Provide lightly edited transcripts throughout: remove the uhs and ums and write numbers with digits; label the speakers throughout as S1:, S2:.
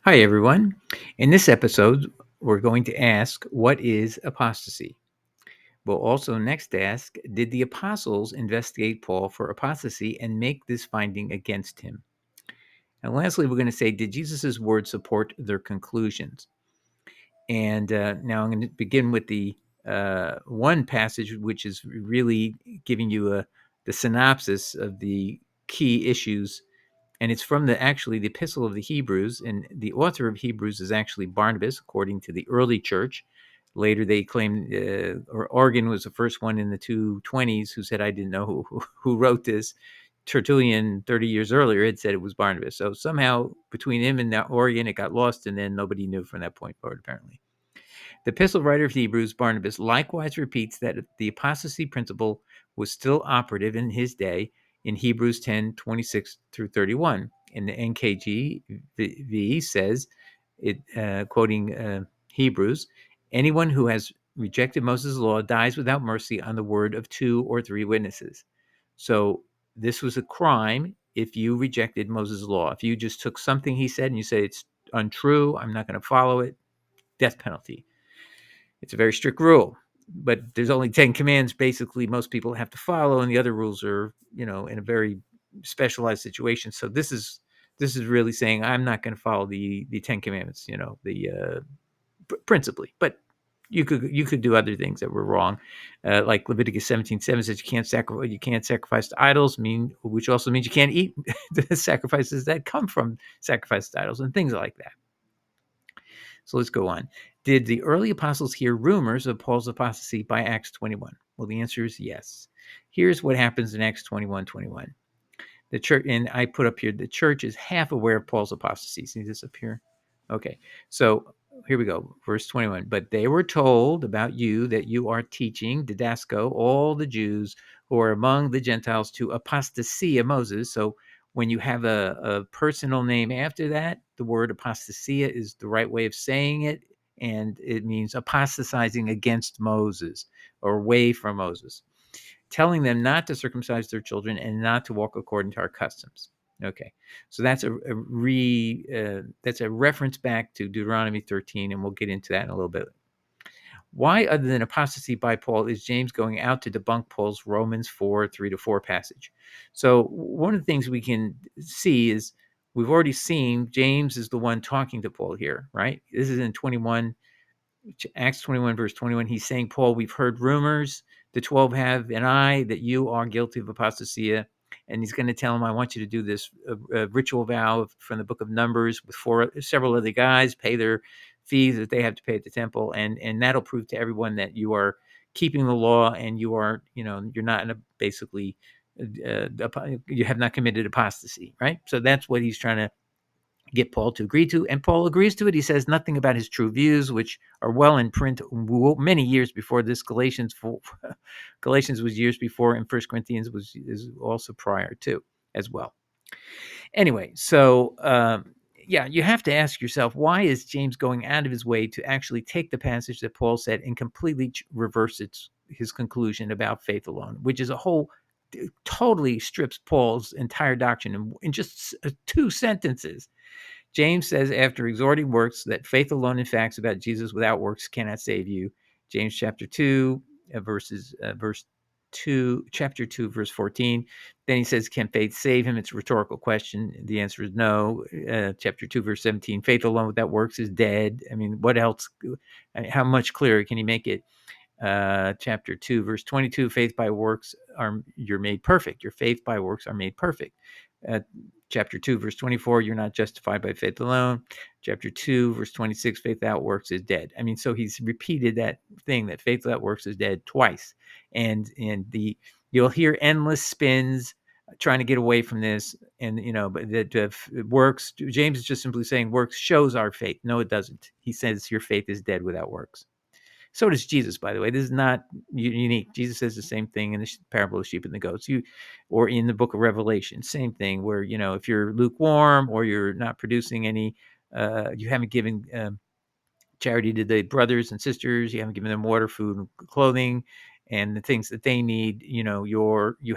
S1: Hi, everyone. In this episode, we're going to ask, what is apostasy? We'll also next ask, did the apostles investigate Paul for apostasy and make this finding against him? And lastly, we're going to say, did Jesus' words support their conclusions? And now I'm going to begin with the one passage, which is really giving you the synopsis of the key issues, and it's from the Epistle of the Hebrews, and the author of Hebrews is actually Barnabas, according to the early church. Later, they claimed, or Origen was the first one in the 220s who said, "I didn't know who wrote this." Tertullian, 30 years earlier, had said it was Barnabas. So somehow between him and Origen, it got lost, and then nobody knew from that point forward, apparently. The epistle writer of Hebrews, Barnabas, likewise repeats that the apostasy principle was still operative in his day in Hebrews 10:26 through 31. And the NKJV says, quoting Hebrews, anyone who has rejected Moses' law dies without mercy on the word of 2 or 3 witnesses. So this was a crime if you rejected Moses' law. If you just took something he said and you say it's untrue, I'm not going to follow it, death penalty. It's a very strict rule, but there's only 10 commands basically most people have to follow, and the other rules are, in a very specialized situation. So this is really saying I'm not going to follow the 10 commandments, principally, but you could do other things that were wrong, like Leviticus 17:7 says you can't sacrifice to idols, which also means you can't eat the sacrifices that come from sacrifice to idols and things like that. So let's go on. Did the early apostles hear rumors of Paul's apostasy by Acts 21? Well, the answer is yes. Here's what happens in Acts 21:21. The church, and I put up here, the church is half aware of Paul's apostasy. See this up here? Okay, so here we go. Verse 21. But they were told about you that you are teaching, didasko, all the Jews who are among the Gentiles to apostasia Moses. So when you have a personal name after that, the word apostasia is the right way of saying it. And it means apostatizing against Moses or away from Moses, telling them not to circumcise their children and not to walk according to our customs. Okay, so that's a reference back to Deuteronomy 13, and we'll get into that in a little bit. Why, other than apostasy by Paul, is James going out to debunk Paul's Romans 4:3-4 passage? So one of the things we can see is we've already seen James is the one talking to Paul here, right? This is in 21. Acts 21, verse 21, he's saying, Paul, we've heard rumors, the 12 have, and I, that you are guilty of apostasia. And he's going to tell him, I want you to do this ritual vow from the book of Numbers with several other guys, pay their fees that they have to pay at the temple. And that'll prove to everyone that you are keeping the law and you are, you're not in a basically, you have not committed apostasy, right? So that's what he's trying to get Paul to agree to, and Paul agrees to it. He says nothing about his true views, which are well in print many years before this. Galatians was years before, and 1 Corinthians is also prior to as well. Anyway, so you have to ask yourself, why is James going out of his way to actually take the passage that Paul said and completely reverse his conclusion about faith alone, which is totally strips Paul's entire doctrine in just 2 sentences. James says, after exhorting works, that faith alone in facts about Jesus without works cannot save you. James chapter 2, chapter 2, verse 14. Then he says, can faith save him? It's a rhetorical question. The answer is no. Chapter 2, verse 17, faith alone without works is dead. I mean, what else? How much clearer can he make it? Chapter 2, verse 22, faith by works you're made perfect. Your faith by works are made perfect. Chapter 2, verse 24, you're not justified by faith alone. Chapter 2, verse 26, faith without works is dead. I mean, so he's repeated that thing that faith without works is dead twice. And you'll hear endless spins trying to get away from this. And, but that works, James is just simply saying works shows our faith. No, it doesn't. He says your faith is dead without works. So does Jesus, by the way. This is not unique. Jesus says the same thing in the parable of the sheep and the goats, or in the book of Revelation, same thing. Where if you're lukewarm or you're not producing any, you haven't given charity to the brothers and sisters, you haven't given them water, food, and clothing, and the things that they need. You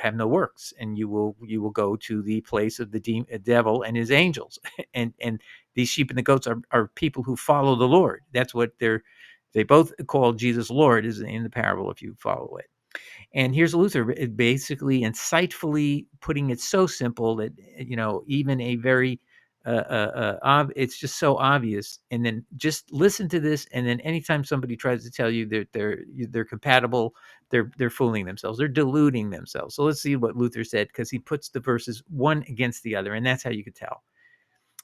S1: have no works, and you will go to the place of the devil and his angels, and these sheep and the goats are people who follow the Lord. That's what they both call Jesus Lord, is in the parable if you follow it. And here's Luther basically insightfully putting it so simple that, even a very it's just so obvious. And then just listen to this, and then anytime somebody tries to tell you that they're compatible, they're fooling themselves. They're deluding themselves. So let's see what Luther said, because he puts the verses one against the other, and that's how you could tell.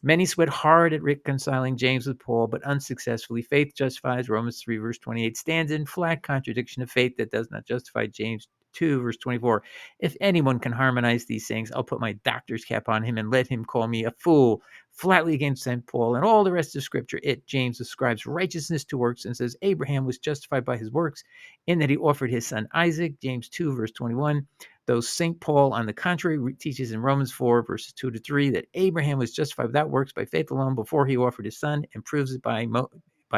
S1: Many sweat hard at reconciling James with Paul, but unsuccessfully. Faith justifies, Romans 3, verse 28, stands in flat contradiction of faith that does not justify, James 2, verse 24. If anyone can harmonize these things, I'll put my doctor's cap on him and let him call me a fool, flatly against St. Paul and all the rest of Scripture. James, ascribes righteousness to works and says Abraham was justified by his works in that he offered his son Isaac, James 2, verse 21. Though St. Paul, on the contrary, teaches in Romans 4, verses 2-3, that Abraham was justified without works by faith alone before he offered his son, and proves it by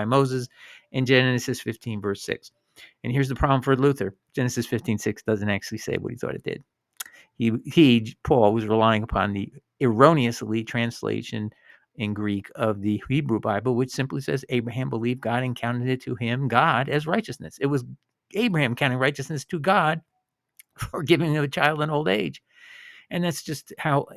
S1: Moses in Genesis 15, verse 6. And here's the problem for Luther. Genesis 15:6 doesn't actually say what he thought it did. Paul, was relying upon the erroneously translation in Greek of the Hebrew Bible, which simply says Abraham believed God and counted it to him, God, as righteousness. It was Abraham counting righteousness to God for giving him a child in old age. And that's just how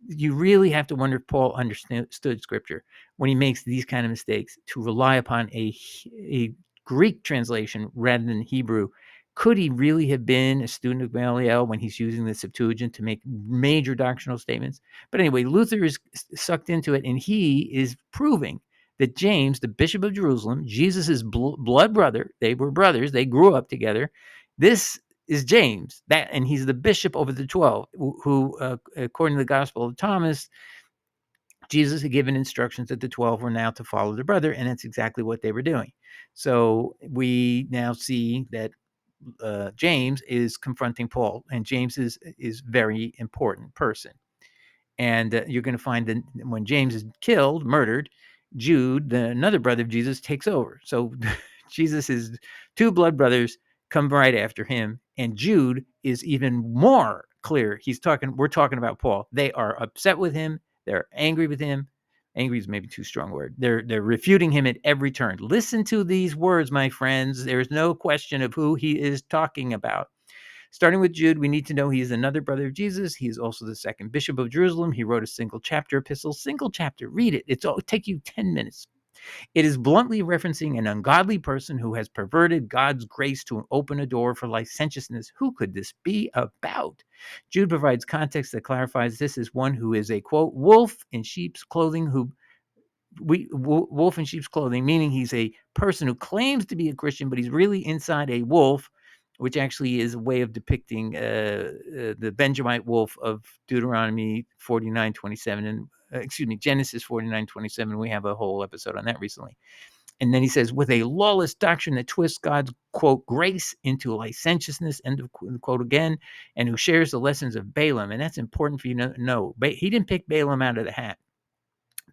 S1: you really have to wonder if Paul understood Scripture when he makes these kind of mistakes, to rely upon a Greek translation rather than Hebrew. Could he really have been a student of Gamaliel when he's using the Septuagint to make major doctrinal statements? But anyway, Luther is sucked into it, and he is proving that James, the Bishop of Jerusalem, Jesus' blood brother, they were brothers, they grew up together. This is James, and he's the bishop over the 12, who according to the Gospel of Thomas, Jesus had given instructions that the 12 were now to follow their brother, and that's exactly what they were doing. So we now see that James is confronting Paul, and James is very important person. And you're going to find that when James is murdered, Jude, another brother of Jesus, takes over. So Jesus' two blood brothers come right after him, and Jude is even more clear. We're talking about Paul. They are upset with him. They're angry with him. Angry is maybe too strong a word. They're refuting him at every turn. Listen to these words, my friends. There's no question of who he is talking about. Starting with Jude, we need to know he is another brother of Jesus. He is also the second bishop of Jerusalem. He wrote a single chapter epistle. Read it. It'll take you 10 minutes. It is bluntly referencing an ungodly person who has perverted God's grace to open a door for licentiousness. Who could this be about? Jude provides context that clarifies this as one who is a, quote, wolf in sheep's clothing, wolf in sheep's clothing, meaning he's a person who claims to be a Christian, but he's really inside a wolf, which actually is a way of depicting the Benjamite wolf of Deuteronomy 49:27 and Genesis 49:27. We have a whole episode on that recently. And then he says, with a lawless doctrine that twists God's, quote, grace into licentiousness, end of quote again, and who shares the lessons of Balaam. And that's important for you to know. He didn't pick Balaam out of the hat.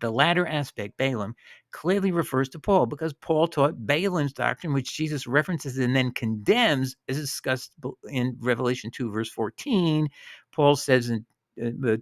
S1: The latter aspect, Balaam, clearly refers to Paul, because Paul taught Balaam's doctrine, which Jesus references and then condemns, as discussed in Revelation 2, verse 14. Paul says in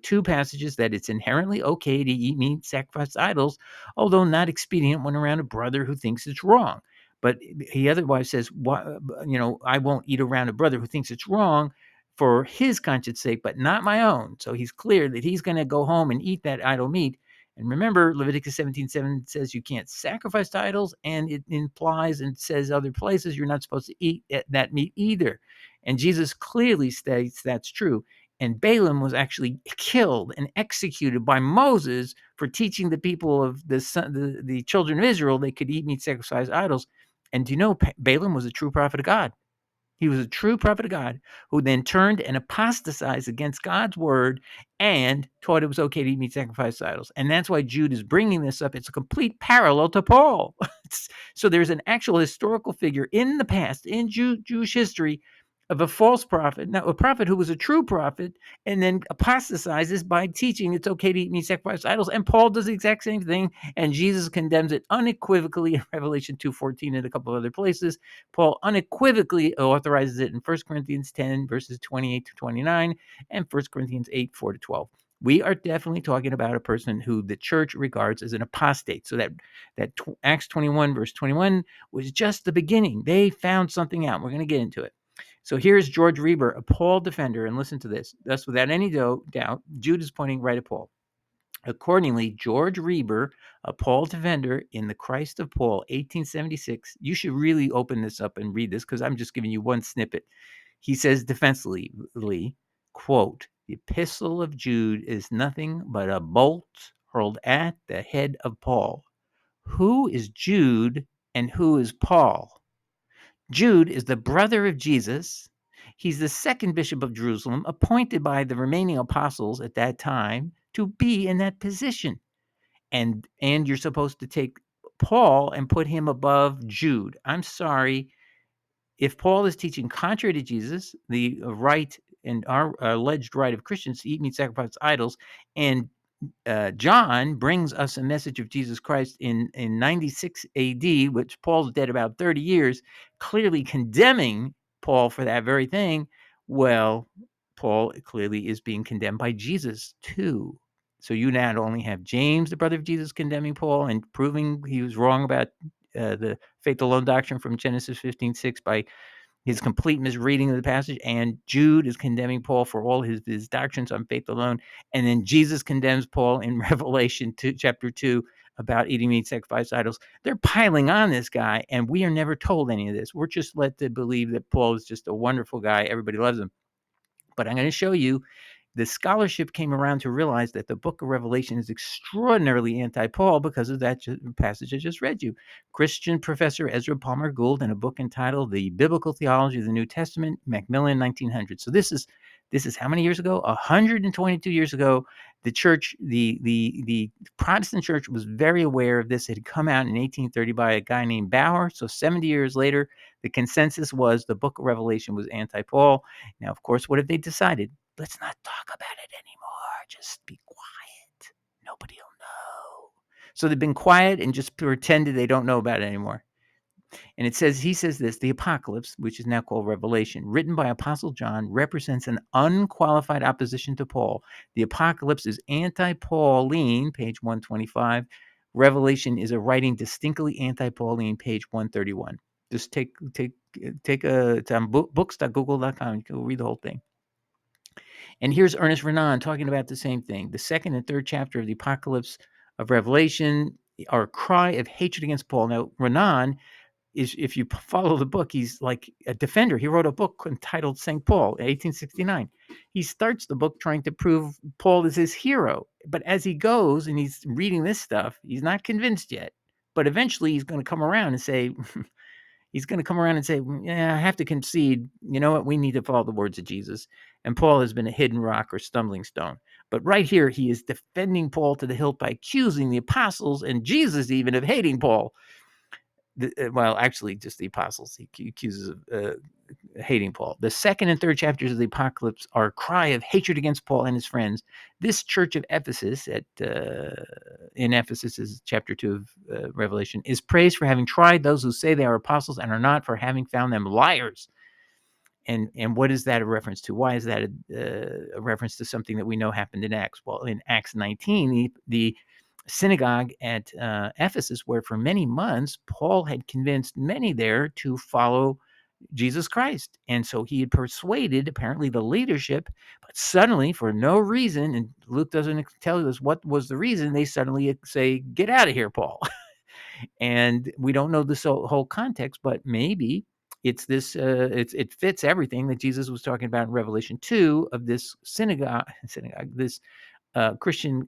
S1: two passages that it's inherently okay to eat meat sacrificed to idols, although not expedient when around a brother who thinks it's wrong. But he otherwise says, I won't eat around a brother who thinks it's wrong for his conscience sake, but not my own. So he's clear that he's going to go home and eat that idol meat. And remember, Leviticus 17:7 says you can't sacrifice to idols, and it implies and says other places you're not supposed to eat that meat either. And Jesus clearly states that's true. And Balaam was actually killed and executed by Moses for teaching the people of the children of Israel they could eat meat sacrificed to idols. And do you know Balaam was a true prophet of God? He was a true prophet of God who then turned and apostatized against God's word and taught it was okay to eat meat sacrificed to idols. And that's why Jude is bringing this up. It's a complete parallel to Paul. So there's an actual historical figure in the past, in Jewish history, of a false prophet, now a prophet who was a true prophet, and then apostatizes by teaching it's okay to eat meat sacrificed to idols. And Paul does the exact same thing, and Jesus condemns it unequivocally in Revelation 2:14 and a couple of other places. Paul unequivocally authorizes it in 1 Corinthians 10, verses 28-29, and 1 Corinthians 8, 4-12. We are definitely talking about a person who the church regards as an apostate. So that Acts 21 verse 21 was just the beginning. They found something out. We're going to get into it. So here's George Reber, a Paul defender, and listen to this. Thus, without any doubt, Jude is pointing right at Paul. Accordingly, George Reber, a Paul defender in the Christ of Paul, 1876. You should really open this up and read this because I'm just giving you one snippet. He says defensively, quote, the epistle of Jude is nothing but a bolt hurled at the head of Paul. Who is Jude and who is Paul? Jude is the brother of Jesus. He's the second bishop of Jerusalem, appointed by the remaining apostles at that time to be in that position. And you're supposed to take Paul and put him above Jude. I'm sorry. If Paul is teaching contrary to Jesus, the right and our alleged right of Christians to eat meat sacrificed to idols, and John brings us a message of Jesus Christ in 96 AD, which Paul's dead about 30 years, clearly condemning Paul for that very thing. Well, Paul clearly is being condemned by Jesus too. So you not only have James, the brother of Jesus, condemning Paul and proving he was wrong about the faith alone doctrine from Genesis 15:6 by his complete misreading of the passage, and Jude is condemning Paul for all his doctrines on faith alone. And then Jesus condemns Paul in Revelation 2, chapter 2 about eating meat sacrificed to idols. They're piling on this guy, and we are never told any of this. We're just led to believe that Paul is just a wonderful guy. Everybody loves him. But I'm going to show you the scholarship came around to realize that the book of Revelation is extraordinarily anti-Paul because of that passage I just read you. Christian professor Ezra Palmer Gould in a book entitled The Biblical Theology of the New Testament, Macmillan, 1900. So this is how many years ago? 122 years ago. The church, the Protestant church was very aware of this. It had come out in 1830 by a guy named Bauer. So 70 years later, the consensus was the book of Revelation was anti-Paul. Now, of course, what have they decided? Let's not talk about it anymore. Just be quiet. Nobody will know. So they've been quiet and just pretended they don't know about it anymore. And he says this, the apocalypse, which is now called Revelation, written by Apostle John, represents an unqualified opposition to Paul. The apocalypse is anti-Pauline, page 125. Revelation is a writing distinctly anti-Pauline, page 131. Just take it's on books.google.com. You can read the whole thing. And here's Ernest Renown talking about the same thing. The second and third chapter of the Apocalypse of Revelation are a cry of hatred against Paul. Now, Renown is, if you follow the book, he's like a defender. He wrote a book entitled St. Paul, 1869. He starts the book trying to prove Paul is his hero. But as he goes and he's reading this stuff, he's not convinced yet. But eventually he's going to come around and say, yeah, I have to concede, you know what, we need to follow the words of Jesus. And Paul has been a hidden rock or stumbling stone. But right here, he is defending Paul to the hilt by accusing the apostles and Jesus even of hating Paul. Well, actually, just the apostles. He accuses of hating Paul. The second and third chapters of the Apocalypse are a cry of hatred against Paul and his friends. This church of Ephesus, in Ephesus is chapter 2 of Revelation, is praised for having tried those who say they are apostles and are not, for having found them liars. And what is that a reference to? Why is that a reference to something that we know happened in Acts? Well, in Acts 19, the synagogue at Ephesus, where for many months Paul had convinced many there to follow Jesus Christ. And so he had persuaded apparently the leadership, but suddenly for no reason, and Luke doesn't tell us what was the reason, they suddenly say, get out of here, Paul. And we don't know this whole context, but maybe it's this, it fits everything that Jesus was talking about in Revelation 2 of this synagogue, this Christian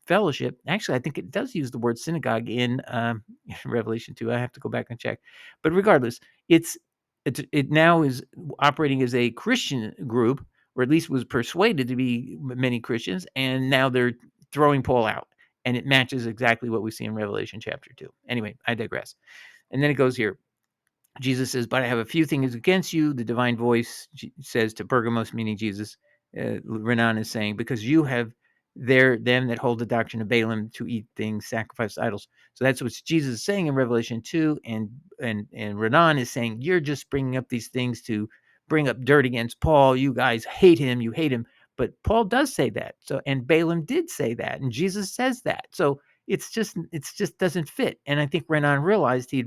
S1: fellowship. Actually, I think it does use the word synagogue in Revelation 2. I have to go back and check. But regardless, it now is operating as a Christian group, or at least was persuaded to be many Christians, and now they're throwing Paul out. And it matches exactly what we see in Revelation chapter 2. Anyway, I digress. And then it goes here. Jesus says, but I have a few things against you. The divine voice says to Pergamos, meaning Jesus, Renown is saying, because you have them that hold the doctrine of Balaam to eat things sacrificed to idols. So that's what Jesus is saying in Revelation 2. And Renown is saying, you're just bringing up these things to bring up dirt against Paul. You guys hate him. You hate him. But Paul does say that. So, and Balaam did say that, and Jesus says that. So it's just doesn't fit. And I think Renan realized he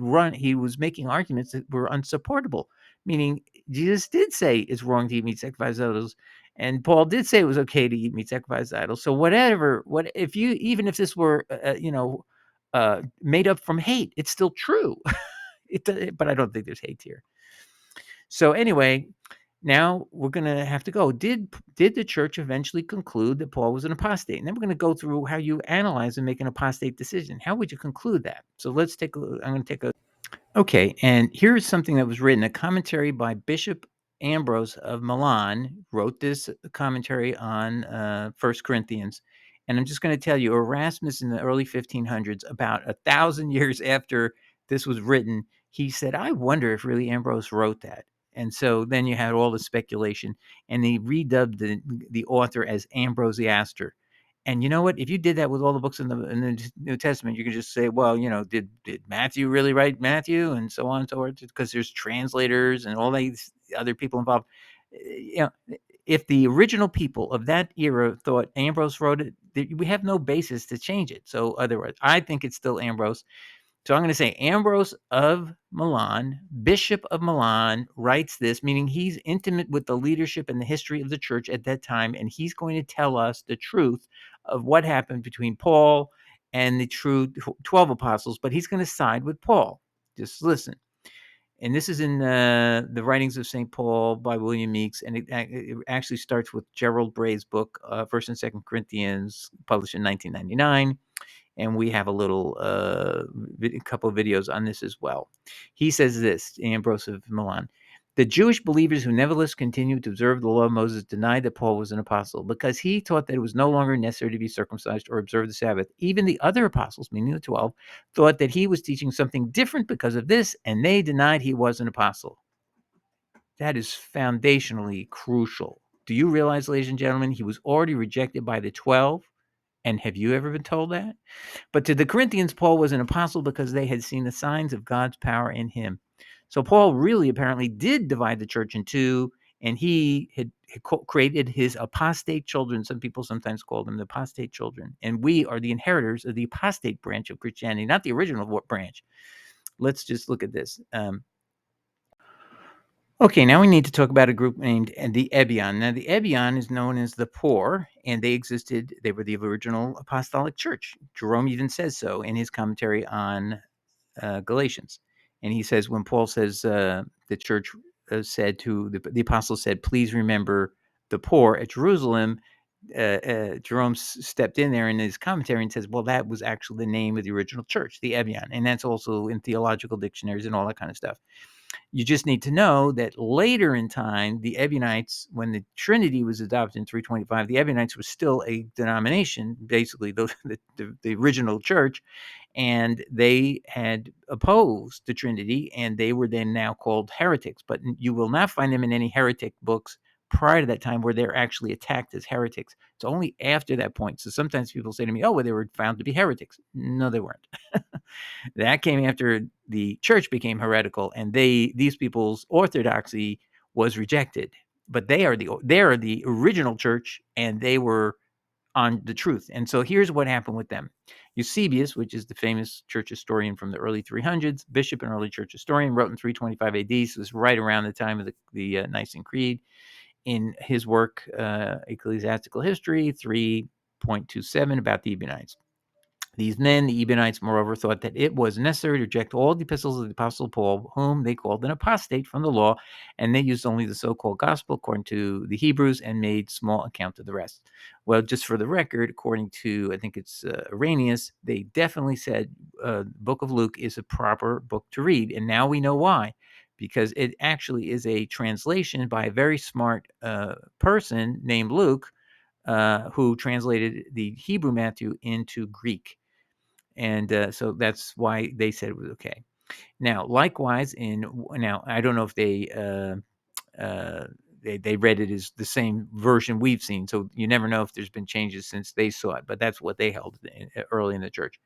S1: was making arguments that were unsupportable, meaning Jesus did say it's wrong to eat meat sacrificed to idols, and Paul did say it was okay to eat meat sacrificed to idols. So even if this were made up from hate, it's still true. But I don't think there's hate here. So anyway, now we're going to have to go. Did the church eventually conclude that Paul was an apostate? And then we're going to go through how you analyze and make an apostate decision. How would you conclude that? So let's take a look. I'm going to take a Okay, and here's something that was written, a commentary by Bishop Ambrose of Milan wrote this commentary on 1 Corinthians. And I'm just going to tell you, Erasmus in the early 1500s, about 1,000 years after this was written, he said, I wonder if really Ambrose wrote that. And so then you had all the speculation, and they redubbed the author as Ambrosiaster. And you know what? If you did that with all the books in the New Testament, you could just say, well, did Matthew really write Matthew, and so on and so forth, because there's translators and all these other people involved. If the original people of that era thought Ambrose wrote it, we have no basis to change it. So otherwise, I think it's still Ambrose. So I'm going to say Ambrose of Milan, Bishop of Milan, writes this, meaning he's intimate with the leadership and the history of the church at that time, and he's going to tell us the truth of what happened between Paul and the true 12 apostles, but he's going to side with Paul. Just listen. And this is in the Writings of St. Paul by William Meeks, and it actually starts with Gerald Bray's book, 1st and 2nd Corinthians, published in 1999. And we have a couple of videos on this as well. He says this, Ambrose of Milan. The Jewish believers who nevertheless continued to observe the law of Moses denied that Paul was an apostle because he taught that it was no longer necessary to be circumcised or observe the Sabbath. Even the other apostles, meaning the 12, thought that he was teaching something different because of this, and they denied he was an apostle. That is foundationally crucial. Do you realize, ladies and gentlemen, he was already rejected by the 12? And have you ever been told that? But to the Corinthians, Paul was an apostle because they had seen the signs of God's power in him. So Paul really apparently did divide the church in two, and he had created his apostate children. Some people sometimes call them the apostate children. And we are the inheritors of the apostate branch of Christianity, not the original branch. Let's just look at this. Okay, now we need to talk about a group named the Ebion. Now, the Ebion is known as the poor, and they were the original apostolic church. Jerome even says so in his commentary on Galatians. And he says, when Paul says the church said to the apostles said, please remember the poor at Jerusalem, Jerome stepped in there in his commentary and says, well, that was actually the name of the original church, the Ebion. And that's also in theological dictionaries and all that kind of stuff. You just need to know that later in time, the Ebionites, when the Trinity was adopted in 325, the Ebionites were still a denomination, basically the original church, and they had opposed the Trinity, and they were then now called heretics. But you will not find them in any heretic books prior to that time where they're actually attacked as heretics. It's only after that point. So sometimes people say to me, oh, well, they were found to be heretics. No, they weren't. That came after the church became heretical, and these people's orthodoxy was rejected. But they are the original church, and they were on the truth. And so here's what happened with them. Eusebius, which is the famous church historian from the early 300s, bishop and early church historian, wrote in 325 AD. So this is right around the time of the Nicene Creed. In his work, Ecclesiastical History 3.27, about the Ebionites. These men, the Ebionites, moreover, thought that it was necessary to reject all the epistles of the Apostle Paul, whom they called an apostate from the law, and they used only the so-called gospel according to the Hebrews and made small account of the rest. Well, just for the record, according to, I think it's Ireneaeus, they definitely said the book of Luke is a proper book to read, and now we know why. Because it actually is a translation by a very smart person named Luke, who translated the Hebrew Matthew into Greek. And so that's why they said it was okay. Now, likewise, now I don't know if they they read it as the same version we've seen. So you never know if there's been changes since they saw it, but that's what they held early in the church.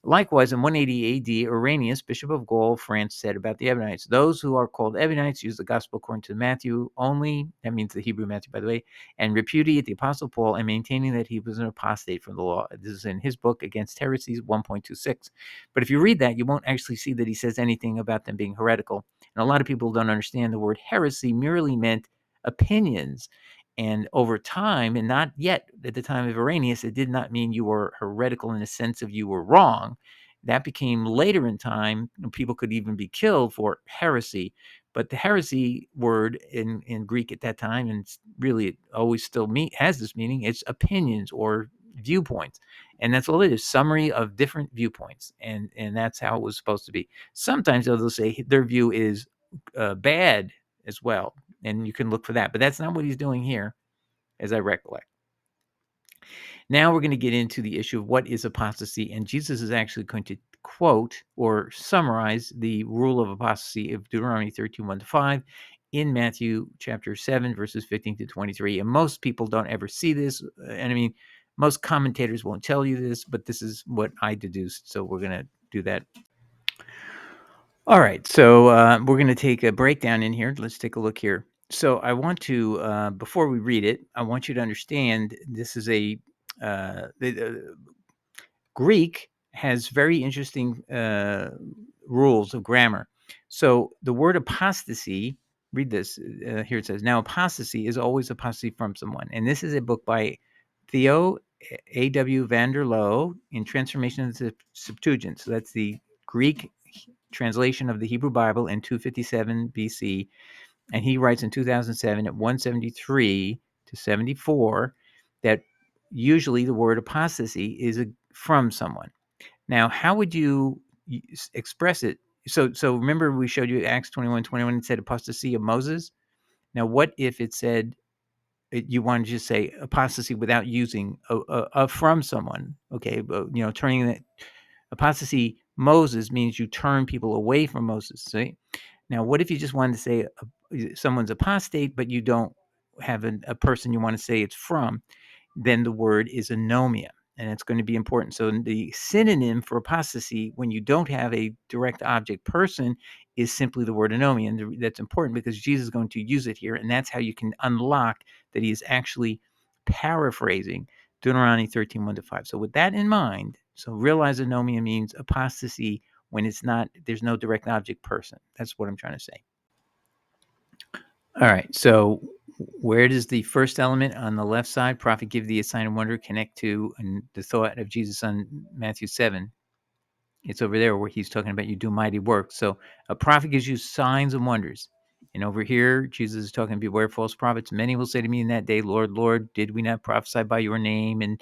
S1: Likewise, in 180 AD, Ireneaeus, Bishop of Gaul, France, said about the Ebonites, those who are called Ebionites use the gospel according to Matthew only, that means the Hebrew Matthew, by the way, and repudiate the Apostle Paul and maintaining that he was an apostate from the law. This is in his book Against Heresies 1.26. But if you read that, you won't actually see that he says anything about them being heretical. And a lot of people don't understand the word heresy merely meant opinions. And over time, and not yet at the time of Irenaeus, it did not mean you were heretical in the sense of you were wrong. That became later in time. People could even be killed for heresy. But the heresy word in Greek at that time, and really it always still has this meaning, it's opinions or viewpoints. And that's all it is, summary of different viewpoints. And that's how it was supposed to be. Sometimes they'll say their view is bad as well. And you can look for that. But that's not what he's doing here, as I recollect. Now we're going to get into the issue of what is apostasy. And Jesus is actually going to quote or summarize the rule of apostasy of Deuteronomy 13:1-5 in Matthew chapter 7, verses 15 to 23. And most people don't ever see this. And I mean, most commentators won't tell you this, but this is what I deduced. So we're going to do that. All right, so we're going to take a breakdown in here. Let's take a look here. So I want to, before we read it, I want you to understand this is the Greek has very interesting rules of grammar. So the word apostasy, read this, here it says, now apostasy is always apostasy from someone. And this is a book by Theo A.W. van der Loo in Transformation of the Septuagint. So that's the Greek translation of the Hebrew Bible in 257 BC, and he writes in 2007 at 173 to 74 that usually the word apostasy is from someone. Now, how would you express it? So remember we showed you Acts 21:21, it said apostasy of Moses. Now, what if it said you wanted to just say apostasy without using a from someone? Okay, turning that apostasy Moses means you turn people away from Moses. See? Now, what if you just wanted to say someone's apostate, but you don't have a person you want to say it's from? Then the word is anomia, and it's going to be important. So the synonym for apostasy, when you don't have a direct object person, is simply the word anomia. And that's important because Jesus is going to use it here, and that's how you can unlock that he is actually paraphrasing Deuteronomy 13:1-5. So with that in mind, so realize anomia means apostasy when there's no direct object person. That's what I'm trying to say. All right, so where does the first element on the left side, prophet give thee a sign and wonder, connect to the thought of Jesus on Matthew 7? It's over there where he's talking about you do mighty works. So a prophet gives you signs and wonders. And over here, Jesus is talking, beware false prophets. Many will say to me in that day, Lord, Lord, did we not prophesy by your name and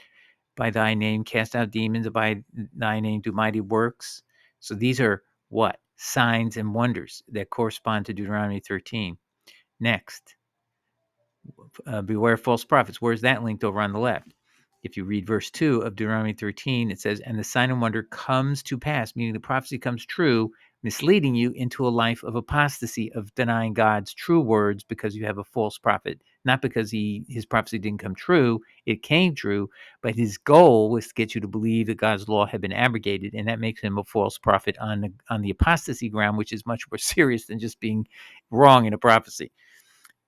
S1: by thy name cast out demons, and by thy name do mighty works? So these are what? Signs and wonders that correspond to Deuteronomy 13. Next, beware false prophets. Where's that linked over on the left? If you read verse 2 of Deuteronomy 13, it says, and the sign and wonder comes to pass, meaning the prophecy comes true, misleading you into a life of apostasy, of denying God's true words because you have a false prophet. Not because his prophecy didn't come true, it came true, but his goal was to get you to believe that God's law had been abrogated, and that makes him a false prophet on the apostasy ground, which is much more serious than just being wrong in a prophecy.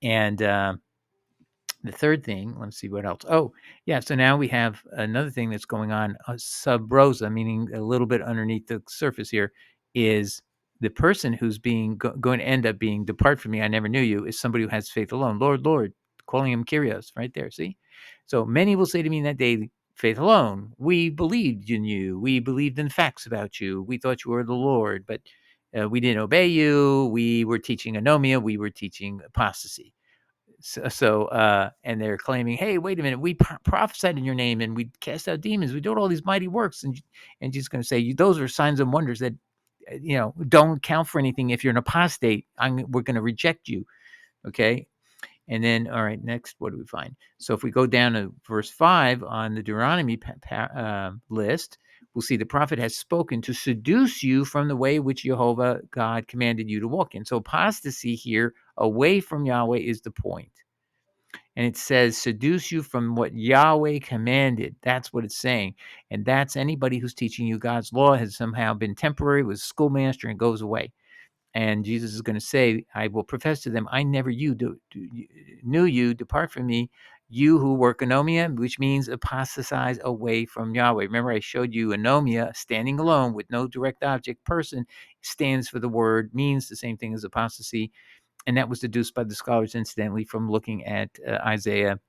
S1: And the third thing, let's see what else. Oh, yeah. So now we have another thing that's going on, sub rosa, meaning a little bit underneath the surface here, is the person who's going to end up being, depart from me, I never knew you, is somebody who has faith alone. Lord, Lord, calling him Kyrios right there. See? So many will say to me in that day, faith alone. We believed in you. We believed in facts about you. We thought you were the Lord, but we didn't obey you. We were teaching anomia. We were teaching apostasy. And they're claiming, hey, wait a minute, we prophesied in your name and we cast out demons, we did all these mighty works, and Jesus going to say, those are signs and wonders that don't count for anything. If you're an apostate, we're going to reject you. Okay. And then, all right, next, what do we find? So if we go down to verse 5 on the Deuteronomy list, we'll see the prophet has spoken to seduce you from the way which Jehovah God commanded you to walk in. So apostasy here, away from Yahweh, is the point. and it says, seduce you from what Yahweh commanded. That's what it's saying. And that's anybody who's teaching you God's law has somehow been temporary, was schoolmaster, and goes away. And Jesus is going to say, I will profess to them, I never knew you, depart from me, you who work ANOMIA, which means apostatize away from Yahweh. Remember, I showed you ANOMIA, standing alone with no direct object person, stands for the word, means the same thing as apostasy. And that was deduced by the scholars, incidentally, from looking at Isaiah,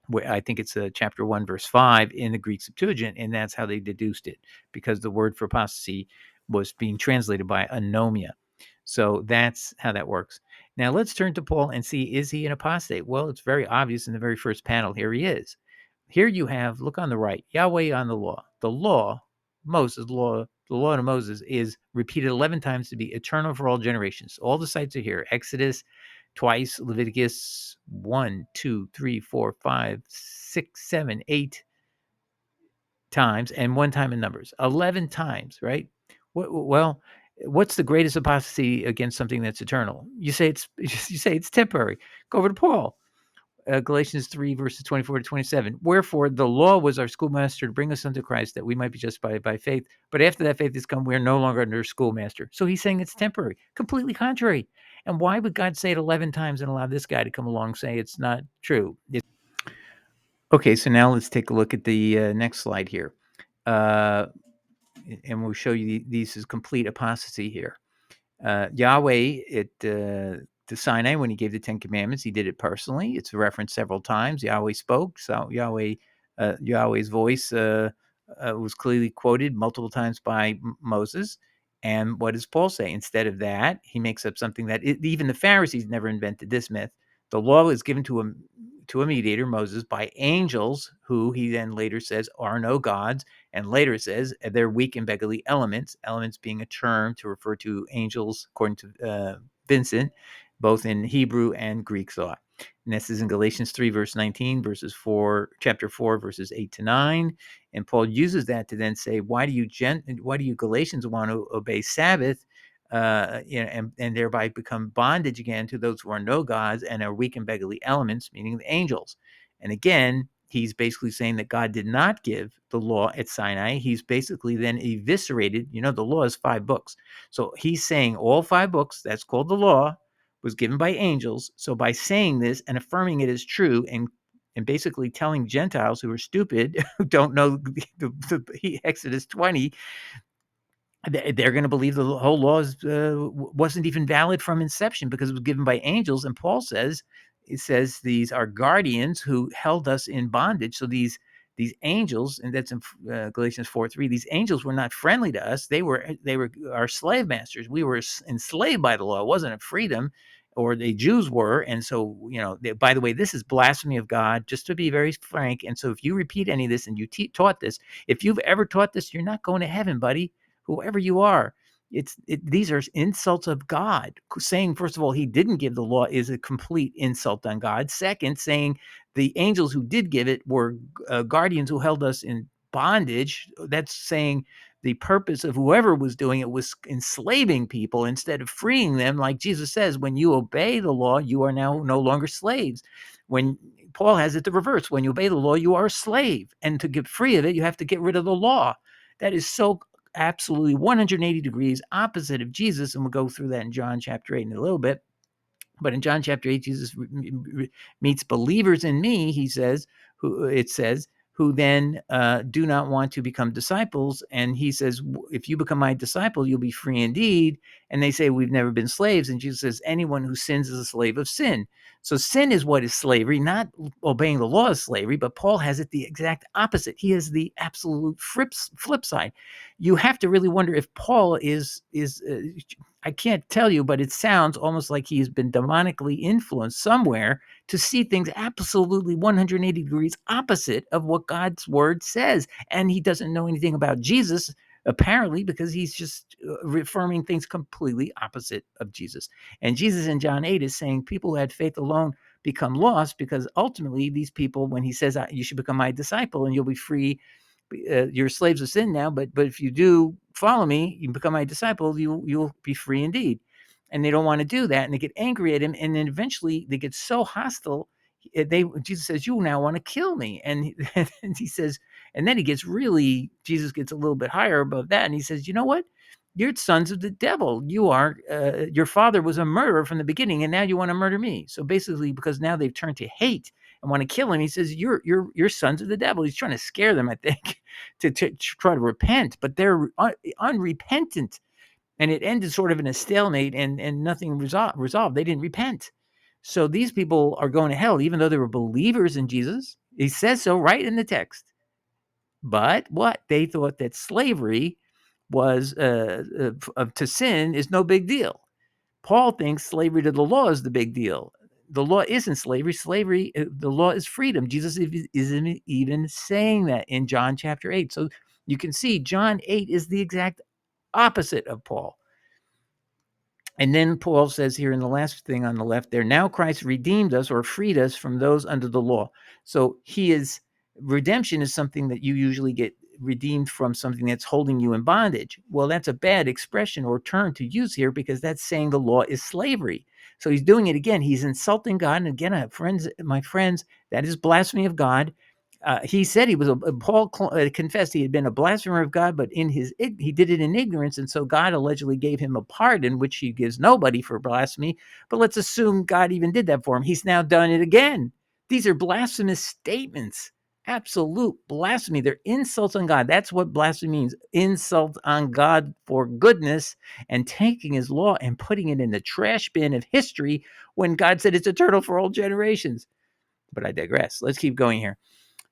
S1: where I think it's chapter 1, verse 5 in the Greek Septuagint, and that's how they deduced it, because the word for apostasy was being translated by anomia. So that's how that works. Now let's turn to Paul and see, is he an apostate? Well, it's very obvious in the very first panel. Here he is. Here you have, look on the right, Yahweh on the law. The law, Moses, the law of Moses is repeated 11 times to be eternal for all generations. All the sites are here. Exodus, twice, Leviticus 1, 2, 3, 4, 5, 6, 7, 8 times, and one time in Numbers. 11 times, right? Well, what's the greatest apostasy against something that's eternal? You say it's temporary. Go over to Paul. Galatians 3, verses 24 to 27. Wherefore, the law was our schoolmaster to bring us unto Christ, that we might be justified by faith. But after that faith is come, we are no longer under schoolmaster. So he's saying it's temporary, completely contrary. And why would God say it 11 times and allow this guy to come along and say it's not true? Okay, so now let's take a look at the next slide here. And we'll show you these as complete apostasy here. Yahweh, to Sinai, when he gave the 10 Commandments, he did it personally. It's referenced several times. Yahweh spoke. So Yahweh's voice was clearly quoted multiple times by Moses. And what does Paul say? Instead of that, he makes up something that even the Pharisees never invented this myth. The law was given to a mediator, Moses, by angels, who he then later says are no gods. And later it says they're weak and beggarly elements being a term to refer to angels, according to Vincent, both in Hebrew and Greek thought. And this is in Galatians 3, verse 19, chapter 4, verses 8 to 9. And Paul uses that to then say, why do you Galatians want to obey Sabbath, and thereby become bondage again to those who are no gods and are weak and beggarly elements, meaning the angels? And again, he's basically saying that God did not give the law at Sinai. He's basically then eviscerated, the law is 5 books. So he's saying all 5 books, that's called the law, was given by angels. So by saying this and affirming it as true and basically telling Gentiles who are stupid, who don't know the Exodus 20, they're going to believe the whole law wasn't even valid from inception because it was given by angels. And Paul says, these are guardians who held us in bondage. So these angels, and that's in Galatians 4:3, these angels were not friendly to us. They were our slave masters. We were enslaved by the law. It wasn't a freedom, or the Jews were. And so, by the way, this is blasphemy of God, just to be very frank. And so if you repeat any of this and you taught this, if you've ever taught this, you're not going to heaven, buddy. Whoever you are, these are insults of God. Saying, first of all, he didn't give the law is a complete insult on God. Second, saying the angels who did give it were guardians who held us in bondage. That's saying the purpose of whoever was doing it was enslaving people instead of freeing them. Like Jesus says, when you obey the law, you are now no longer slaves. When Paul has it the reverse, when you obey the law, you are a slave. And to get free of it, you have to get rid of the law. That is so absolutely 180 degrees opposite of Jesus. And we'll go through that in John chapter 8 in a little bit. But in John chapter 8, Jesus meets believers in me, who then do not want to become disciples. And he says, if you become my disciple, you'll be free indeed. And they say, we've never been slaves. And Jesus says, anyone who sins is a slave of sin. So sin is what is slavery, not obeying the law is slavery. But Paul has it the exact opposite. He has the absolute flip side. You have to really wonder if Paul is I can't tell you, but it sounds almost like he's been demonically influenced somewhere to see things absolutely 180 degrees opposite of what God's word says. And he doesn't know anything about Jesus, apparently, because he's just affirming things completely opposite of Jesus. And Jesus in John 8 is saying people who had faith alone become lost, because ultimately these people, when he says, you should become my disciple and you'll be free, you're slaves of sin now, but if you do follow me, you become my disciple, you'll be free indeed. And they don't want to do that, and they get angry at him, and then eventually they get so hostile, Jesus says, you now want to kill me. And he says, and then Jesus gets a little bit higher above that. And he says, you know what? You're sons of the devil. You are, your father was a murderer from the beginning, and now you want to murder me. So basically, because now they've turned to hate and want to kill him, he says, you're sons of the devil. He's trying to scare them, I think, to try to repent, but they're unrepentant. And it ended sort of in a stalemate and nothing resolved. They didn't repent. So these people are going to hell, even though they were believers in Jesus. He says so right in the text. But what? They thought that slavery was to sin is no big deal. Paul thinks slavery to the law is the big deal. The law isn't slavery. The law is freedom. Jesus isn't even saying that in John chapter 8. So you can see John 8 is the exact opposite of Paul. And then Paul says here in the last thing on the left there, now Christ redeemed us or freed us from those under the law. So redemption is something that you usually get redeemed from something that's holding you in bondage. Well, that's a bad expression or term to use here because that's saying the law is slavery. So he's doing it again. He's insulting God. And again, my friends, that is blasphemy of God. He said Paul confessed he had been a blasphemer of God, but he did it in ignorance. And so God allegedly gave him a pardon, which he gives nobody for blasphemy. But let's assume God even did that for him. He's now done it again. These are blasphemous statements. Absolute blasphemy. They're insults on God. That's what blasphemy means. Insult on God for goodness and taking his law and putting it in the trash bin of history when God said it's eternal for all generations. But I digress. Let's keep going here.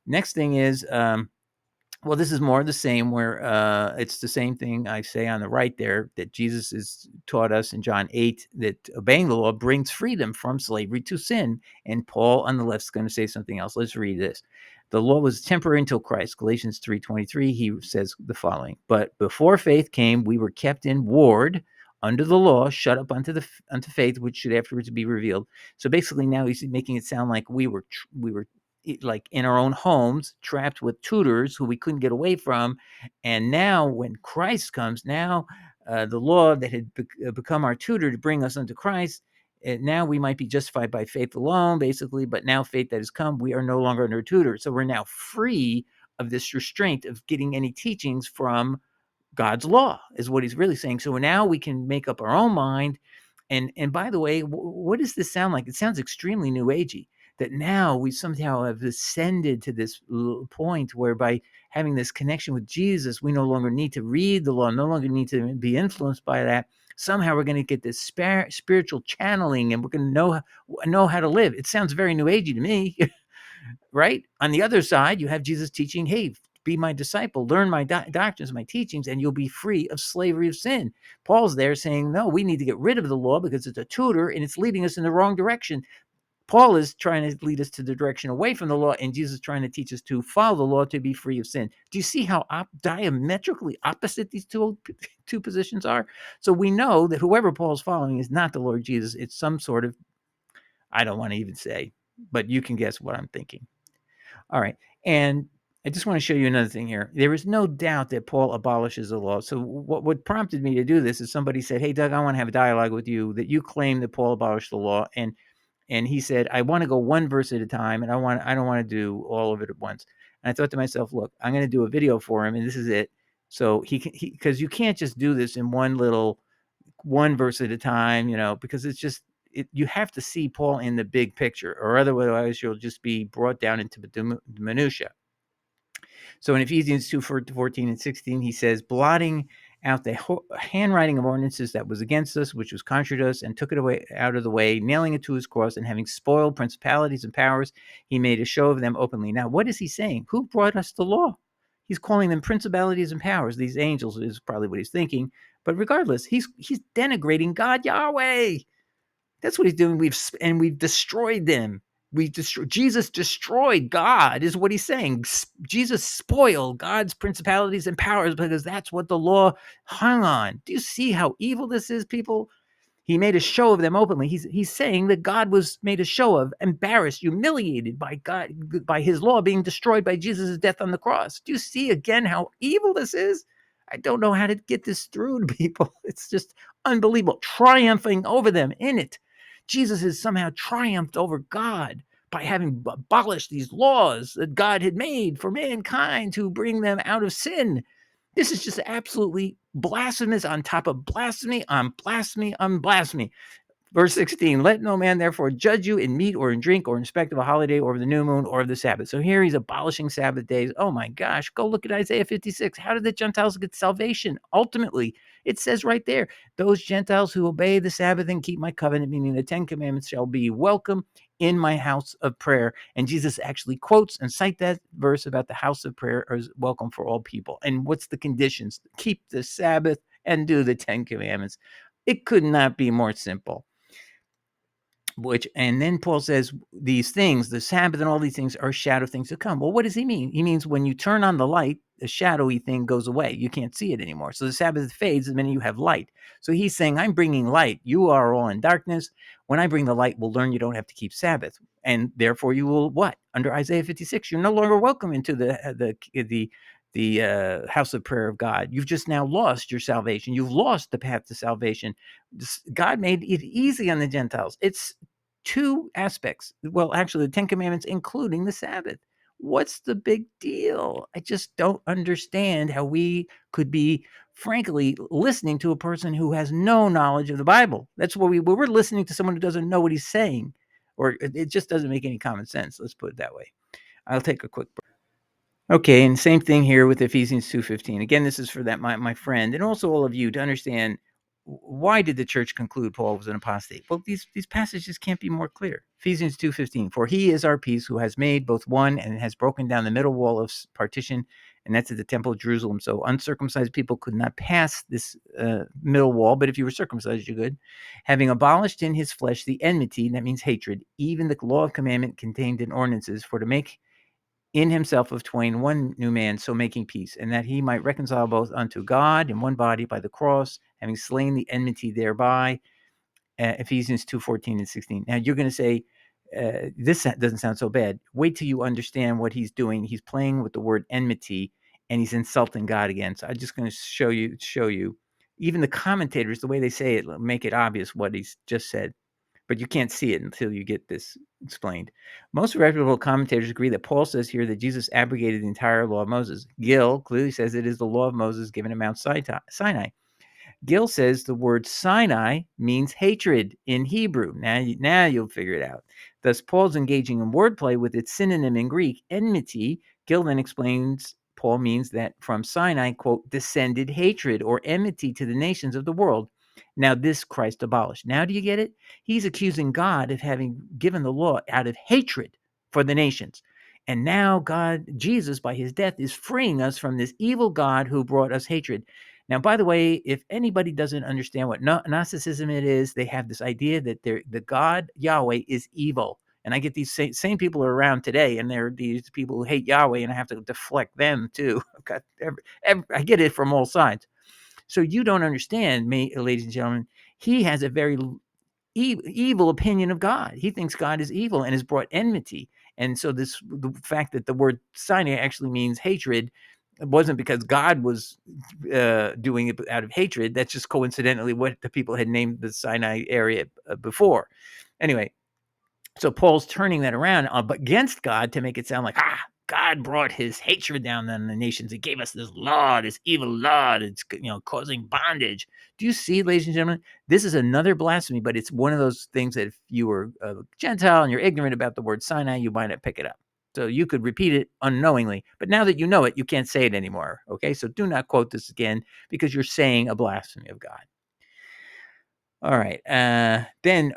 S1: Next thing is, this is more of the same where it's the same thing I say on the right there that Jesus has taught us in John 8 that obeying the law brings freedom from slavery to sin. And Paul on the left is going to say something else. Let's read this. The law was temporary until Christ. Galatians 3:23, he says the following. But before faith came, we were kept in ward under the law, shut up unto faith, which should afterwards be revealed. So basically now he's making it sound like we were like in our own homes, trapped with tutors who we couldn't get away from. And now when Christ comes, now the law that had become our tutor to bring us unto Christ, now we might be justified by faith alone, basically, but now faith that has come, we are no longer under tutor. So we're now free of this restraint of getting any teachings from God's law, is what he's really saying. So now we can make up our own mind. And by the way, what does this sound like? It sounds extremely New Agey. That now we somehow have ascended to this point where by having this connection with Jesus, we no longer need to read the law, no longer need to be influenced by that. Somehow we're going to get this spiritual channeling and we're going to know how to live. It sounds very New Agey to me, right? On the other side, you have Jesus teaching, hey, be my disciple, learn my doctrines, my teachings, and you'll be free of slavery of sin. Paul's there saying, no, we need to get rid of the law because it's a tutor and it's leading us in the wrong direction. Paul is trying to lead us to the direction away from the law, and Jesus is trying to teach us to follow the law to be free of sin. Do you see how diametrically opposite these two positions are? So we know that whoever Paul's following is not the Lord Jesus. It's some sort of, I don't want to even say, but you can guess what I'm thinking. All right. And I just want to show you another thing here. There is no doubt that Paul abolishes the law. So what prompted me to do this is somebody said, hey, Doug, I want to have a dialogue with you that you claim that Paul abolished the law. And he said, I want to go one verse at a time, and I don't want to do all of it at once. And I thought to myself, look, I'm going to do a video for him, and this is it. So because you can't just do this in one verse at a time, because it's just, you have to see Paul in the big picture, or otherwise you'll just be brought down into the minutia. So in Ephesians 2:14 and 16, he says, blotting out the handwriting of ordinances that was against us, which was contrary to us, and took it away out of the way, nailing it to his cross, and having spoiled principalities and powers, he made a show of them openly. Now, what is he saying? Who brought us the law? He's calling them principalities and powers. These angels is probably what he's thinking. But regardless, he's denigrating God Yahweh. That's what he's doing. We've destroyed them. Jesus destroyed God, is what he's saying. Jesus spoiled God's principalities and powers because that's what the law hung on. Do you see how evil this is, people? He made a show of them openly. He's saying that God was made a show of, embarrassed, humiliated by God, by his law being destroyed by Jesus' death on the cross. Do you see again how evil this is? I don't know how to get this through to people. It's just unbelievable. Triumphing over them in it. Jesus has somehow triumphed over God by having abolished these laws that God had made for mankind to bring them out of sin. This is just absolutely blasphemous on top of blasphemy on blasphemy on blasphemy. Verse 16, let no man therefore judge you in meat or in drink or in respect of a holiday or of the new moon or of the Sabbath. So here he's abolishing Sabbath days. Oh my gosh, go look at Isaiah 56. How did the Gentiles get salvation? Ultimately, it says right there, those Gentiles who obey the Sabbath and keep my covenant, meaning the 10 commandments, shall be welcome in my house of prayer. And Jesus actually quotes and cite that verse about the house of prayer as welcome for all people. And what's the conditions? Keep the Sabbath and do the 10 commandments. It could not be more simple. And then Paul says these things, the Sabbath and all these things, are shadow things to come. Well, what does he mean? He means when you turn on the light, the shadowy thing goes away. You can't see it anymore. So the Sabbath fades the minute you have light. So he's saying, I'm bringing light. You are all in darkness. When I bring the light, we'll learn you don't have to keep Sabbath. And therefore you will what? Under Isaiah 56, you're no longer welcome into the house of prayer of God. You've just now lost your salvation. You've lost the path to salvation. God made it easy on the Gentiles. It's two aspects. Well, actually, the 10 commandments, including the Sabbath. What's the big deal? I just don't understand how we could be, frankly, listening to a person who has no knowledge of the Bible. That's what we're listening to someone who doesn't know what he's saying, or it just doesn't make any common sense. Let's put it that way. I'll take a quick break. Okay, and same thing here with Ephesians 2:15. Again, this is for that my friend and also all of you to understand, why did the church conclude Paul was an apostate? Well, these passages can't be more clear. Ephesians 2:15, for he is our peace, who has made both one and has broken down the middle wall of partition, and that's at the temple of Jerusalem. So uncircumcised people could not pass this middle wall, but if you were circumcised, you could. Having abolished in his flesh the enmity, that means hatred, even the law of commandment contained in ordinances, for to make in himself of twain one new man, so making peace, and that he might reconcile both unto God in one body by the cross, having slain the enmity thereby. Ephesians 2:14 and 16. Now you're going to say, this doesn't sound so bad. Wait till you understand what he's doing. He's playing with the word enmity, and he's insulting God again. So I'm just going to show you. Even the commentators, the way they say it, make it obvious what he's just said. But you can't see it until you get this explained. Most reputable commentators agree that Paul says here that Jesus abrogated the entire law of Moses. Gill clearly says it is the law of Moses given at Mount Sinai. Gill says the word Sinai means hatred in Hebrew. Now you'll figure it out. Thus, Paul's engaging in wordplay with its synonym in Greek, enmity. Gill then explains Paul means that from Sinai, quote, descended hatred or enmity to the nations of the world. Now this Christ abolished. Now do you get it? He's accusing God of having given the law out of hatred for the nations. And now God, Jesus, by his death, is freeing us from this evil God who brought us hatred. Now, by the way, if anybody doesn't understand what Gnosticism it is, they have this idea that the God, Yahweh, is evil. And I get these same people are around today, and they're these people who hate Yahweh, and I have to deflect them too. I get it from all sides. So you don't understand, ladies and gentlemen. He has a very evil opinion of God. He thinks God is evil and has brought enmity. And so the fact that the word Sinai actually means hatred, it wasn't because God was doing it out of hatred. That's just coincidentally what the people had named the Sinai area before. Anyway, so Paul's turning that around against God to make it sound like, God brought his hatred down on the nations. He gave us this law, this evil law that's causing bondage. Do you see, ladies and gentlemen? This is another blasphemy, but it's one of those things that if you were a Gentile and you're ignorant about the word Sinai, you might not pick it up. So you could repeat it unknowingly, but now that you know it, you can't say it anymore. Okay, so do not quote this again because you're saying a blasphemy of God. All right, then,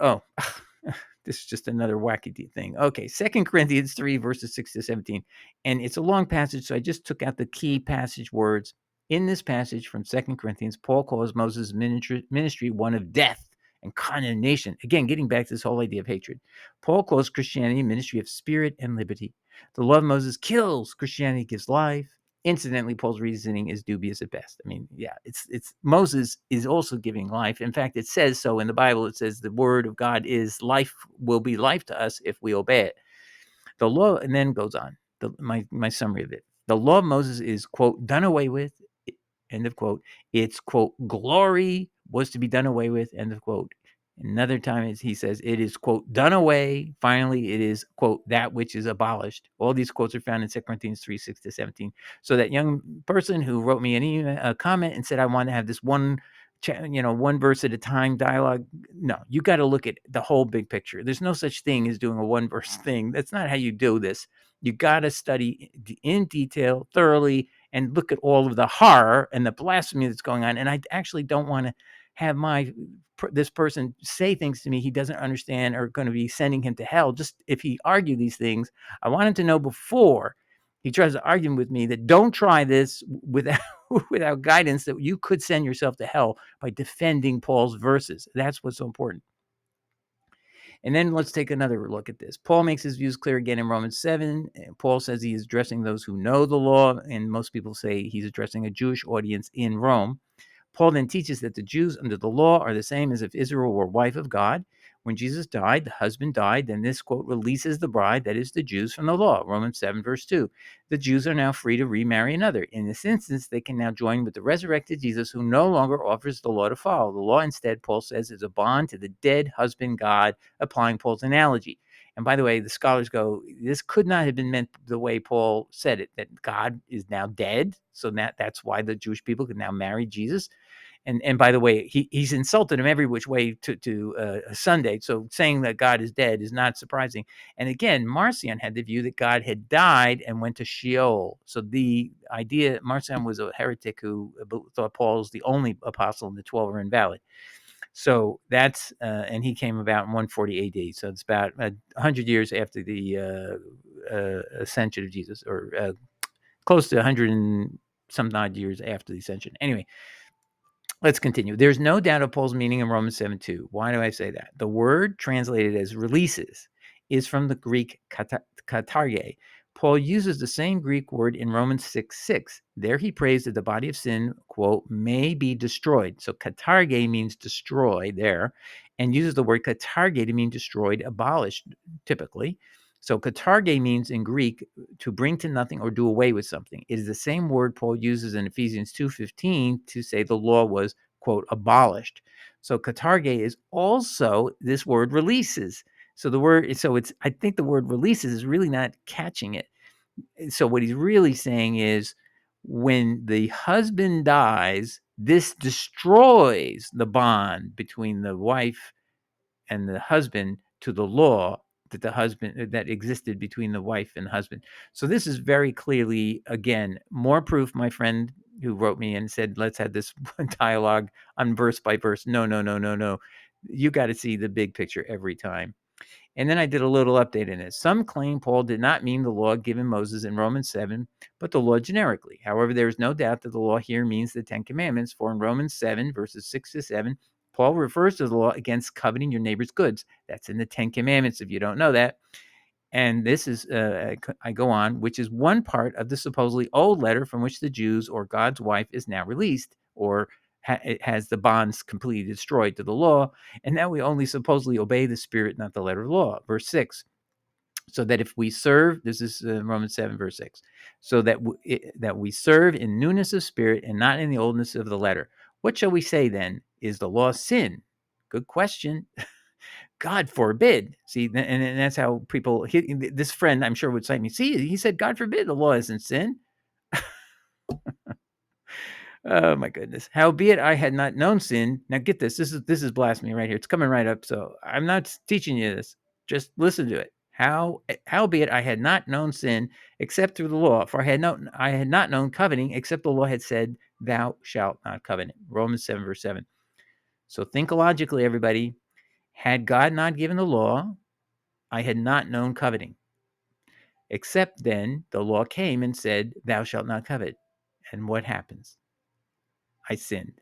S1: this is just another wacky thing. Okay, 2 Corinthians 3, verses 6 to 17. And it's a long passage, so I just took out the key passage words. In this passage from 2 Corinthians, Paul calls Moses' ministry one of death and condemnation. Again, getting back to this whole idea of hatred. Paul calls Christianity a ministry of spirit and liberty. The law of Moses kills, Christianity gives life. Incidentally, Paul's reasoning is dubious at best. I mean, yeah, it's Moses is also giving life. In fact, it says so in the Bible. It says the word of God is life, will be life to us if we obey it. The law, and then goes on, my summary of it. The law of Moses is, quote, done away with, end of quote. Its, quote, glory was to be done away with, end of quote. Another time he says, it is, quote, done away. Finally, it is, quote, that which is abolished. All these quotes are found in 2 Corinthians 3:6-17. So that young person who wrote me a comment and said, I want to have this one verse at a time dialogue. No, you got to look at the whole big picture. There's no such thing as doing a one verse thing. That's not how you do this. You got to study in detail, thoroughly, and look at all of the horror and the blasphemy that's going on. And I actually don't want to have this person say things to me he doesn't understand or going to be sending him to hell. Just if he argued these things, I want him to know before he tries to argue with me that don't try this without guidance, that you could send yourself to hell by defending Paul's verses. That's what's so important. And then let's take another look at this. Paul makes his views clear again in Romans 7. Paul says he is addressing those who know the law, and most people say he's addressing a Jewish audience in Rome. Paul then teaches that the Jews under the law are the same as if Israel were wife of God. When Jesus died, the husband died, then this, quote, releases the bride, that is the Jews, from the law. Romans 7, verse 2. The Jews are now free to remarry another. In this instance, they can now join with the resurrected Jesus, who no longer offers the law to follow. The law instead, Paul says, is a bond to the dead husband God, applying Paul's analogy. And by the way, the scholars go, this could not have been meant the way Paul said it, that God is now dead. So that's why the Jewish people could now marry Jesus. And by the way, he's insulted him every which way to Sunday. So saying that God is dead is not surprising. And again, Marcion had the view that God had died and went to Sheol. So the idea, Marcion was a heretic who thought Paul was the only apostle and the 12 are invalid. So that's, and he came about in 140 AD. So it's about 100 years after the ascension of Jesus, or close to 100 and some odd years after the ascension. Anyway, let's continue. There's no doubt of Paul's meaning in Romans 7:2. Why do I say that? The word translated as releases is from the Greek katarge. Paul uses the same Greek word in Romans 6:6. There he prays that the body of sin, quote, may be destroyed. So katarge means destroy there, and uses the word katarge to mean destroyed, abolished, typically. So katarge means in Greek to bring to nothing or do away with something. It is the same word Paul uses in Ephesians 2:15 to say the law was, quote, abolished. So katarge is also this word releases. So I think the word releases is really not catching it. So what he's really saying is when the husband dies, this destroys the bond between the wife and the husband to the law that existed between the wife and husband. So this is very clearly, again, more proof. My friend who wrote me and said, let's have this dialogue on verse by verse. No. You got to see the big picture every time. And then I did a little update in it. Some claim Paul did not mean the law given Moses in Romans 7, but the law generically. However, there is no doubt that the law here means the 10 Commandments, for in Romans 7, verses 6-7, Paul refers to the law against coveting your neighbor's goods. That's in the 10 Commandments, if you don't know that. And this is, I go on, which is one part of the supposedly old letter from which the Jews or God's wife is now released, or it has the bonds completely destroyed to the law, and now we only supposedly obey the spirit, not the letter of the law. Verse 6. So that if we serve, this is Romans 7, verse 6, so that we serve in newness of spirit and not in the oldness of the letter. What shall we say then? Is the law sin? Good question. God forbid. See, and that's how people, this friend, I'm sure, would cite me. See, he said, God forbid, the law isn't sin. Oh my goodness. Howbeit I had not known sin. Now get this. This is blasphemy right here. It's coming right up. So I'm not teaching you this. Just listen to it. Howbeit I had not known sin except through the law, for I had not known coveting except the law had said, thou shalt not covet. Romans 7, verse 7. So think logically, everybody. Had God not given the law, I had not known coveting. Except then the law came and said, thou shalt not covet. And what happens? I sinned.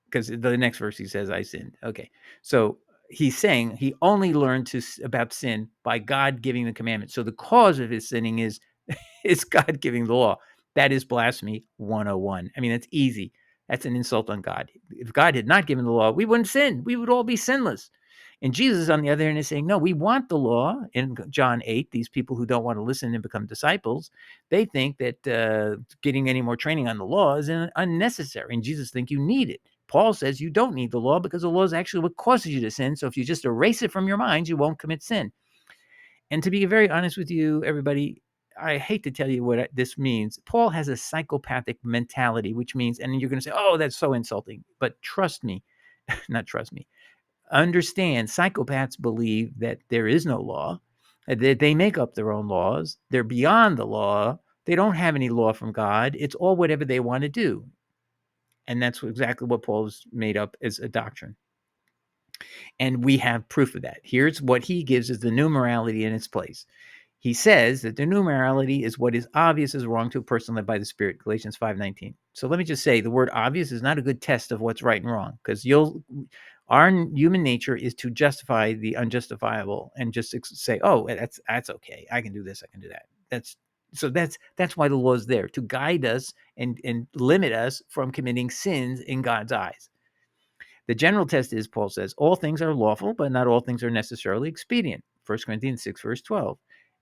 S1: Because the next verse he says, I sinned. Okay. So he's saying he only learned about sin by God giving the commandment. So the cause of his sinning is God giving the law. That is blasphemy 101. I mean, that's easy. That's an insult on God. If God had not given the law, we wouldn't sin. We would all be sinless. And Jesus, on the other hand, is saying, no, we want the law. In John 8, these people who don't want to listen and become disciples, they think that getting any more training on the law is unnecessary. And Jesus thinks you need it. Paul says you don't need the law because the law is actually what causes you to sin. So if you just erase it from your mind, you won't commit sin. And to be very honest with you, everybody, I hate to tell you what this means. Paul has a psychopathic mentality, which means, and you're going to say, oh, that's so insulting. But trust me, not trust me, understand psychopaths believe that there is no law, that they make up their own laws. They're beyond the law. They don't have any law from God. It's all whatever they want to do. And that's exactly what Paul's made up as a doctrine. And we have proof of that. Here's what he gives as the new morality in its place. He says that the new morality is what is obvious is wrong to a person led by the Spirit, Galatians 5:19. So let me just say the word obvious is not a good test of what's right and wrong, because our human nature is to justify the unjustifiable and just say, oh, that's okay. I can do this. I can do that. That's why the law is there, to guide us and limit us from committing sins in God's eyes. The general test is, Paul says, all things are lawful, but not all things are necessarily expedient. 1 Corinthians 6, verse 12.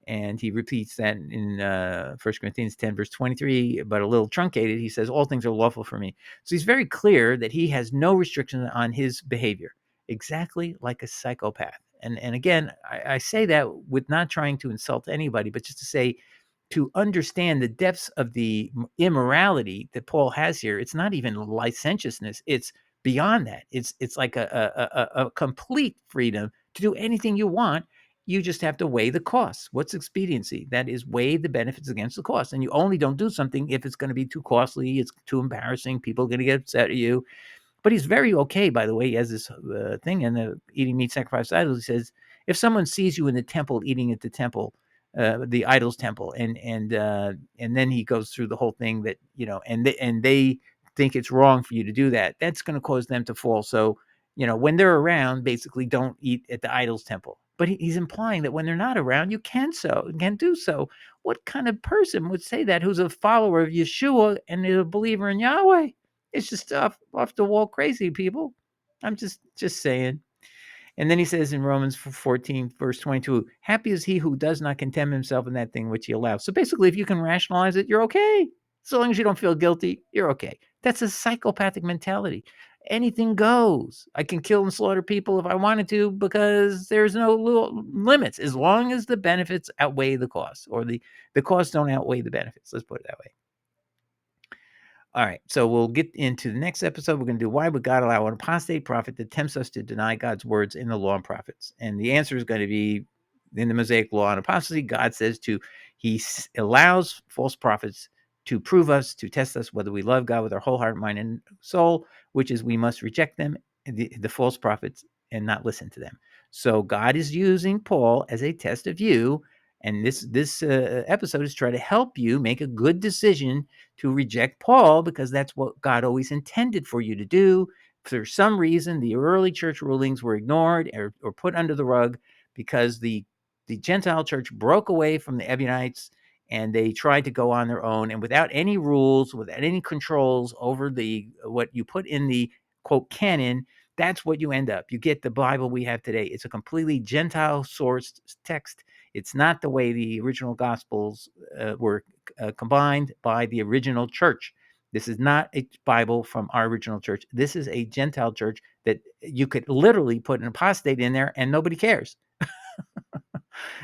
S1: And he repeats that in 1 Corinthians 10, verse 23, but a little truncated. He says, all things are lawful for me. So he's very clear that he has no restriction on his behavior, exactly like a psychopath. And again, I say that with not trying to insult anybody, but just to say, to understand the depths of the immorality that Paul has here, it's not even licentiousness. It's beyond that. It's like a complete freedom to do anything you want. You just have to weigh the costs. What's expediency? That is, weigh the benefits against the costs. And you only don't do something if it's going to be too costly, it's too embarrassing, people are going to get upset at you. But he's very okay, by the way. He has this thing in the eating meat sacrificed to idols. He says, if someone sees you in the temple eating at the temple, the idol's temple, and then he goes through the whole thing that, and they think it's wrong for you to do that. That's going to cause them to fall. So, when they're around, basically don't eat at the idol's temple. But he's implying that when they're not around, you can do so. What kind of person would say that who's a follower of Yeshua and is a believer in Yahweh? It's just off the wall crazy, people. I'm just saying. And then he says in Romans 14, verse 22, happy is he who does not condemn himself in that thing which he allows. So basically, if you can rationalize it, you're okay. So long as you don't feel guilty, you're okay. That's a psychopathic mentality. Anything goes. I can kill and slaughter people if I wanted to because there's no limits, as long as the benefits outweigh the costs, or the costs don't outweigh the benefits. Let's put it that way. All right, so we'll get into the next episode. We're going to do why would God allow an apostate prophet that tempts us to deny God's words in the law and prophets? And the answer is going to be in the Mosaic law and apostasy. God says he allows false prophets to prove us, to test us whether we love God with our whole heart, mind, and soul, which is we must reject them, the false prophets, and not listen to them. So God is using Paul as a test of you. And this episode is trying to help you make a good decision to reject Paul, because that's what God always intended for you to do. For some reason, the early church rulings were ignored or put under the rug because the Gentile church broke away from the Ebionites, and they tried to go on their own, and without any rules, without any controls over what you put in the quote canon. That's what you end up. You get the Bible we have today. It's a completely Gentile sourced text. It's not the way the original Gospels were combined by the original church. This is not a Bible from our original church. This is a Gentile church that you could literally put an apostate in there and nobody cares.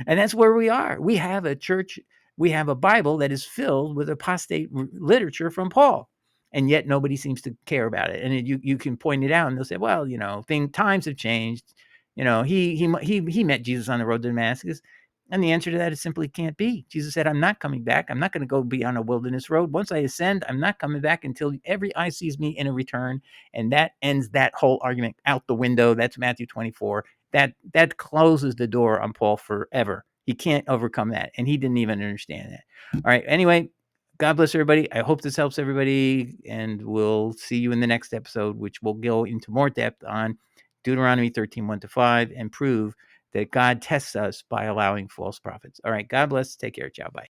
S1: And that's where we are. We have a church, we have a Bible that is filled with apostate literature from Paul. And yet nobody seems to care about it. And you can point it out, and they'll say, well, times have changed. He met Jesus on the road to Damascus. And the answer to that is simply can't be. Jesus said, I'm not coming back. I'm not going to go be on a wilderness road. Once I ascend, I'm not coming back until every eye sees me in a return. And that ends that whole argument out the window. That's Matthew 24. That closes the door on Paul forever. He can't overcome that. And he didn't even understand that. All right. Anyway, God bless everybody. I hope this helps everybody. And we'll see you in the next episode, which will go into more depth on Deuteronomy 13, 1-5, and prove that God tests us by allowing false prophets. All right. God bless. Take care. Ciao. Bye.